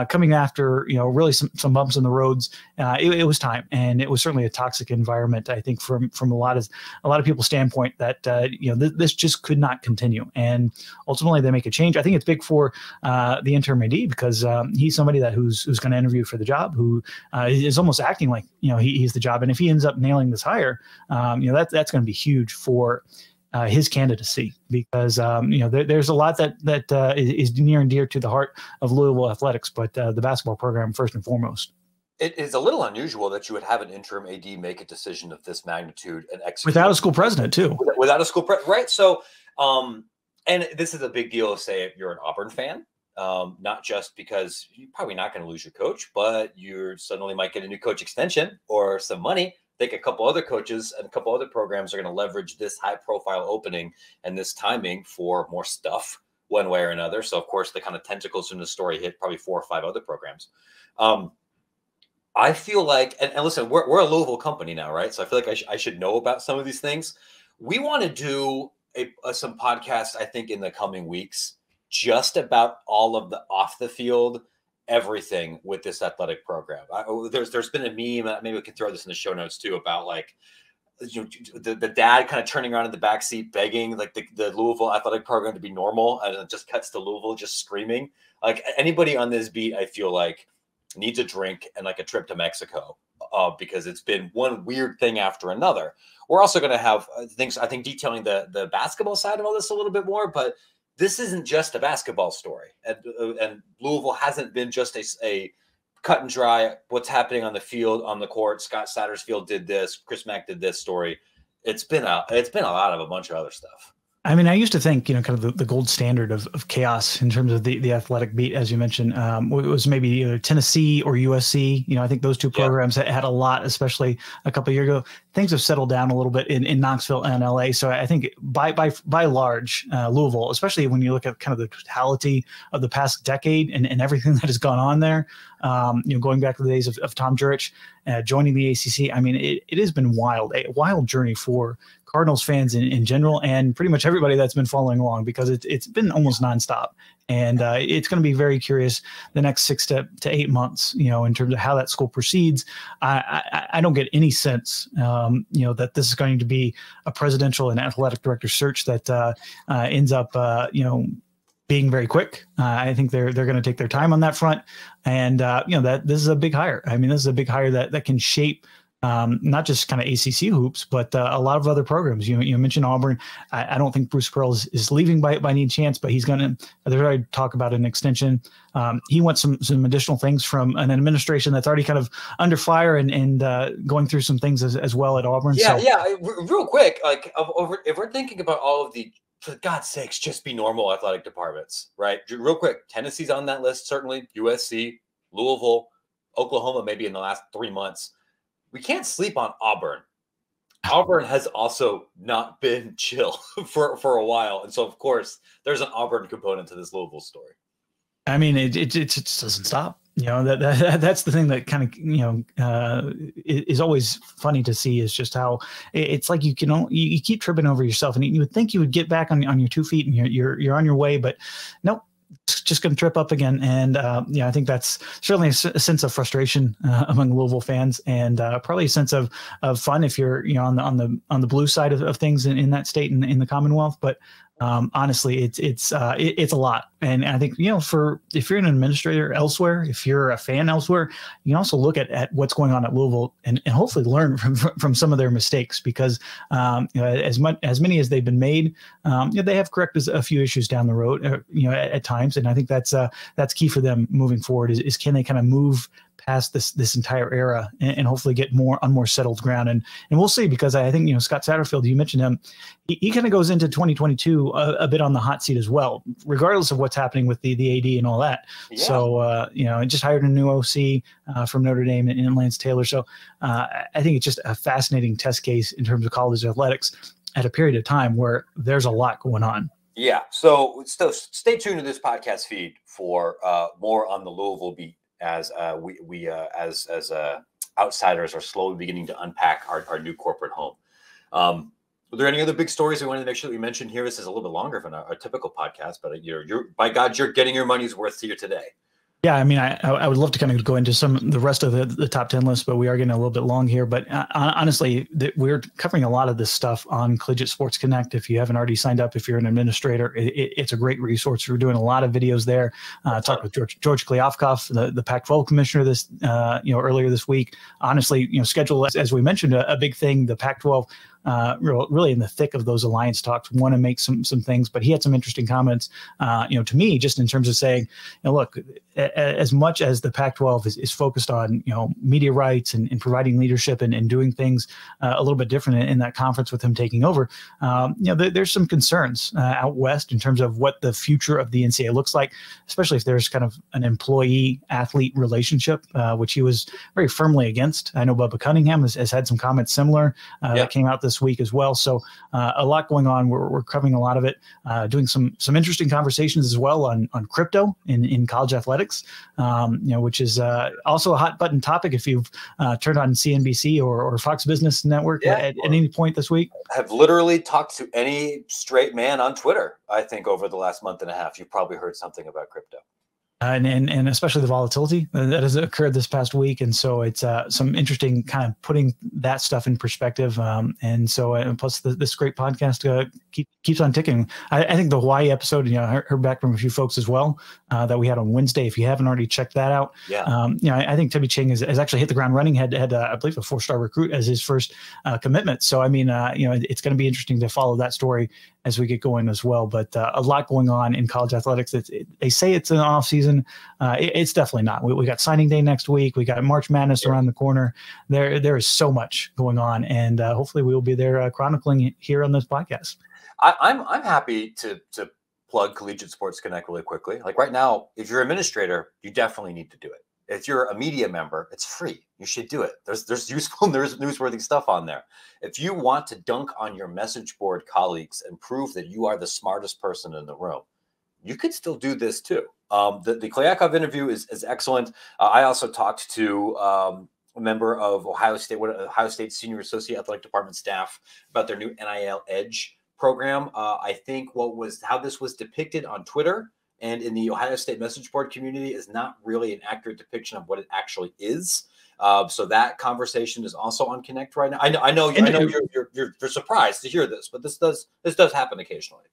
coming after really some bumps in the roads, it was time, and it was certainly a toxic environment. I think from a lot of people's standpoint that this just could not continue. And ultimately, they make a change. I think it's big for the interim AD, because he's somebody who's going to interview for the job, who is almost acting like he's the job. And if he ends up nailing this hire, that's going to be huge for his candidacy, because there's a lot that is near and dear to the heart of Louisville athletics, but the basketball program first and foremost. It is a little unusual that you would have an interim AD make a decision of this magnitude and execute without a school president too. Without a school president, right? So, and this is a big deal. Say if you're an Auburn fan, not just because you're probably not going to lose your coach, but you suddenly might get a new coach extension or some money. I think a couple other coaches and a couple other programs are going to leverage this high-profile opening and this timing for more stuff one way or another. So, of course, the kind of tentacles from the story hit probably 4 or 5 other programs. I feel like, and listen, we're a Louisville company now, right? So I feel like I should know about some of these things. We want to do some podcasts, I think, in the coming weeks, just about all of the off the field, everything with this athletic program. There's been a meme, maybe we can throw this in the show notes too, about like the dad kind of turning around in the backseat begging like the Louisville athletic program to be normal, and it just cuts to Louisville just screaming. Like anybody on this beat, I feel like needs a drink and like a trip to Mexico, because it's been one weird thing after another. We're also going to have things, I think, detailing the basketball side of all this a little bit more, but this isn't just a basketball story, and Louisville hasn't been just a cut and dry what's happening on the field, on the court. Scott Satterfield did this, Chris Mack did this story. It's been a lot of a bunch of other stuff. I mean, I used to think, kind of the gold standard of chaos in terms of the athletic beat, as you mentioned, was maybe either Tennessee or USC. I think those two programs had a lot, especially a couple of years ago. Things have settled down a little bit in Knoxville and LA. So I think by large, Louisville, especially when you look at kind of the totality of the past decade and everything that has gone on there, going back to the days of Tom Jurich joining the ACC. I mean, it has been a wild journey for Cardinals fans in general, and pretty much everybody that's been following along, because it's been almost nonstop. And it's going to be very curious the next 6 to 8 months, in terms of how that school proceeds. I don't get any sense, that this is going to be a presidential and athletic director search that ends up, being very quick. I think they're going to take their time on that front. And, that this is a big hire. I mean, this is a big hire that can shape not just kind of ACC hoops, but a lot of other programs. You mentioned Auburn. I don't think Bruce Pearl is leaving by any chance, but he's going to. There's already talk about an extension. He wants some additional things from an administration that's already kind of under fire and going through some things as well at Auburn. Yeah. Real quick, like if we're thinking about all of the, for God's sakes, just be normal athletic departments, right? Real quick, Tennessee's on that list, certainly. USC, Louisville, Oklahoma, maybe in the last 3 months. We can't sleep on Auburn. Auburn has also not been chill for a while. And so, of course, there's an Auburn component to this Louisville story. I mean, it just doesn't stop. That's the thing that kind of, is always funny to see, is just how it's like you keep tripping over yourself, and you would think you would get back on your 2 feet and you're on your way, but nope. Just going to trip up again. And, I think that's certainly a sense of frustration among Louisville fans, and probably a sense of fun if you're, on the blue side of things in that state and in the Commonwealth. But honestly, it's a lot. And I think, if you're an administrator elsewhere, if you're a fan elsewhere, you can also look at what's going on at Louisville and hopefully learn from some of their mistakes, because as many as they've been made, they have corrected a few issues down the road, at times. And I think that's key for them moving forward is can they kind of move past this entire era and hopefully get on more settled ground. And we'll see, because I think, Scott Satterfield, you mentioned him, he kind of goes into 2022 a bit on the hot seat as well, regardless of what's happening with the AD and all that. Yeah. So, just hired a new OC from Notre Dame and Lance Taylor. So I think it's just a fascinating test case in terms of college athletics at a period of time where there's a lot going on. Yeah. So stay tuned to this podcast feed for more on the Louisville beat, as we as outsiders are slowly beginning to unpack our new corporate home. Were there any other big stories we wanted to make sure that we mentioned here? This is a little bit longer than our typical podcast, but you're by God, you're getting your money's worth here today. Yeah, I mean, I would love to kind of go into the rest of the top 10 list, but we are getting a little bit long here. But honestly, we're covering a lot of this stuff on Collegiate Sports Connect. If you haven't already signed up, if you're an administrator, it's a great resource. We're doing a lot of videos there. Talked with George Kliavkoff, the Pac-12 commissioner, earlier this week. Honestly, schedule, as we mentioned, a big thing. The Pac-12. Really in the thick of those alliance talks, want to make some things, but he had some interesting comments, to me, just in terms of saying, look, as much as the Pac-12 is focused on, media rights and providing leadership and doing things a little bit different in that conference with him taking over, there's some concerns out west in terms of what the future of the NCAA looks like, especially if there's kind of an employee-athlete relationship, which he was very firmly against. I know Bubba Cunningham has had some comments similar that came out this week as well. So a lot going on. We're covering a lot of it, doing some interesting conversations as well on crypto in college athletics, which is also a hot button topic if you've turned on CNBC or Fox Business Network at any point this week. I've literally talked to any straight man on Twitter, I think, over the last month and a half. You've probably heard something about crypto. and especially the volatility that has occurred this past week. And so it's some interesting kind of putting that stuff in perspective. And so and plus this great podcast keeps on ticking. I think the Hawaii episode, I heard back from a few folks as well that we had on Wednesday. If you haven't already checked that out, I think Tubby Ching has actually hit the ground running. Had I believe a 4-star recruit as his first commitment. So I mean, it's going to be interesting to follow that story as we get going as well. But a lot going on in college athletics. They say it's an off season. It's definitely not. We got signing day next week. We got March Madness around the corner. There is so much going on, and hopefully we will be there chronicling it here on this podcast. I'm happy to plug Collegiate Sports Connect really quickly. Like right now, if you're an administrator, you definitely need to do it. If you're a media member, it's free. You should do it. There's useful, there's newsworthy stuff on there. If you want to dunk on your message board colleagues and prove that you are the smartest person in the room, you could still do this too. The Klyakov interview is excellent. I also talked to a member of Ohio State Senior Associate Athletic Department staff about their new NIL Edge program. I think how this was depicted on Twitter and in the Ohio State message board community is not really an accurate depiction of what it actually is. So that conversation is also on Connect right now. I know you're surprised to hear this, but this does happen occasionally.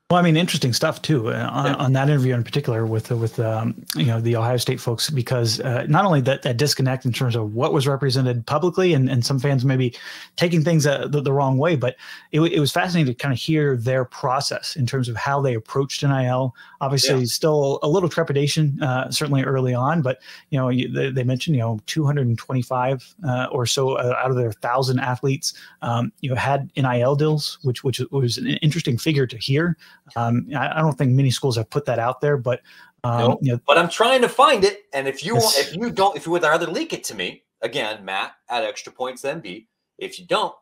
Well, I mean, interesting stuff too on that interview in particular with the Ohio State folks, because not only that disconnect in terms of what was represented publicly and some fans maybe taking things the wrong way, but it was fascinating to kind of hear their process in terms of how they approached NIL. Obviously, still a little trepidation, certainly early on, but they mentioned 225 or so out of their 1,000 athletes had NIL deals, which was an interesting figure to hear. I don't think many schools have put that out there, but but I'm trying to find it. And if you would rather leak it to me again, Matt at Extra Points MB, if you don't,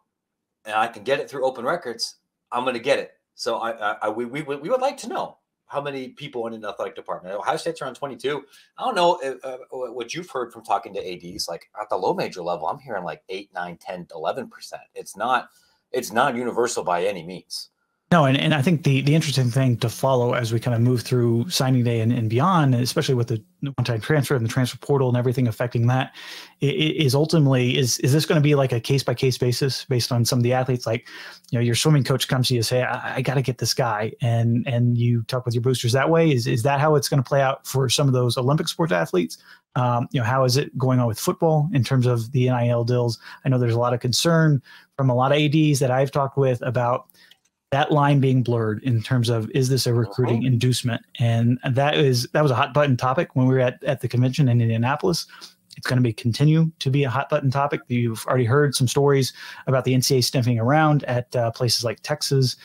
and I can get it through open records, I'm going to get it. So we would like to know how many people in an athletic department. Ohio State's around 22. I don't know what you've heard from talking to ADs. Like at the low major level, I'm hearing like 8, 9, 10, 11%. It's not universal by any means. No, and I think the interesting thing to follow as we kind of move through signing day and beyond, especially with the one-time transfer and the transfer portal and everything affecting that, is ultimately, is this going to be like a case-by-case basis based on some of the athletes? Like, your swimming coach comes to you and say, I got to get this guy, and you talk with your boosters that way. Is that how it's going to play out for some of those Olympic sports athletes? How is it going on with football in terms of the NIL deals? I know there's a lot of concern from a lot of ADs that I've talked with about that line being blurred in terms of, is this a recruiting inducement? And that was a hot button topic when we were at the convention in Indianapolis. It's going to continue to be a hot button topic. You've already heard some stories about the NCAA sniffing around at places like Texas,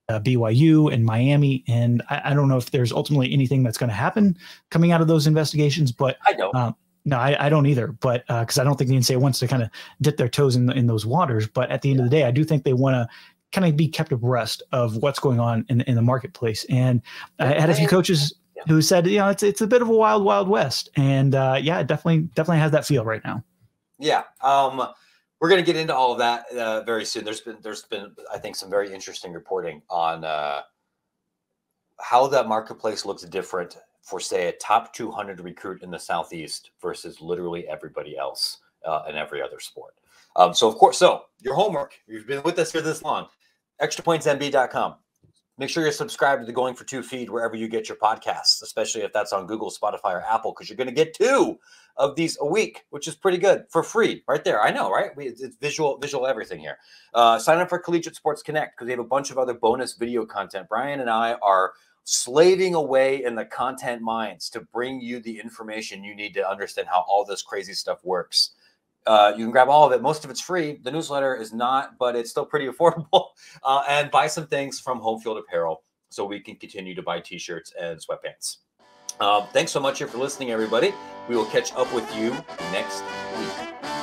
BYU, and Miami. And I don't know if there's ultimately anything that's going to happen coming out of those investigations, but I don't. No, I don't either, but because I don't think the NCAA wants to kind of dip their toes in those waters. But at the end of the day, I do think they want to kind of be kept abreast of what's going on in the marketplace. And I had a few coaches who said, it's a bit of a wild, wild west. And it definitely has that feel right now. Yeah. We're going to get into all of that very soon. There's been, I think, some very interesting reporting on how that marketplace looks different for, say, a top 200 recruit in the Southeast versus literally everybody else in every other sport. So your homework, you've been with us here this long, extrapointsmb.com. Make sure you're subscribed to the Going for Two feed wherever you get your podcasts, especially if that's on Google, Spotify, or Apple, because you're going to get 2 of these a week, which is pretty good for free right there. I know, right? It's visual everything here. Sign up for Collegiate Sports Connect because they have a bunch of other bonus video content. Brian and I are slaving away in the content mines to bring you the information you need to understand how all this crazy stuff works. You can grab all of it. Most of it's free. The newsletter is not, but it's still pretty affordable. And buy some things from Home Field Apparel so we can continue to buy T-shirts and sweatpants. Thanks so much here for listening, everybody. We will catch up with you next week.